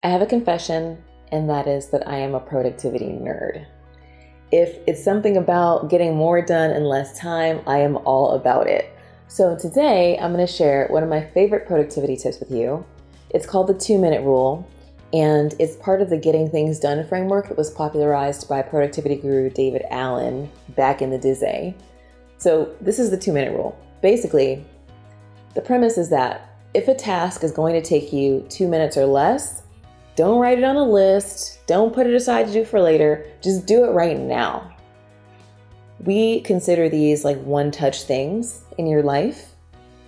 I have a confession, and that is that I am a productivity nerd. If it's something about getting more done in less time, I am all about it. So today I'm going to share one of my favorite productivity tips with you. It's called the 2-minute rule, and it's part of the Getting Things Done framework that was popularized by productivity guru David Allen back in the day. So this is the 2-minute rule. Basically, the premise is that if a task is going to take you 2 minutes or less, don't write it on a list. Don't put it aside to do for later. Just do it right now. We consider these like one-touch things in your life.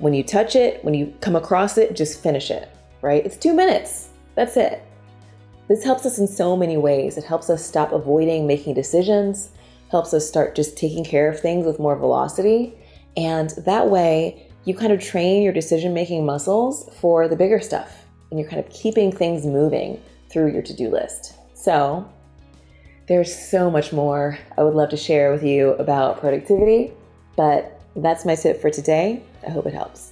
When you touch it, when you come across it, just finish it, right? It's 2 minutes. That's it. This helps us in so many ways. It helps us stop avoiding making decisions, helps us start just taking care of things with more velocity. And that way, you kind of train your decision-making muscles for the bigger stuff. And you're kind of keeping things moving through your to-do list. So there's so much more I would love to share with you about productivity, but that's my tip for today. I hope it helps.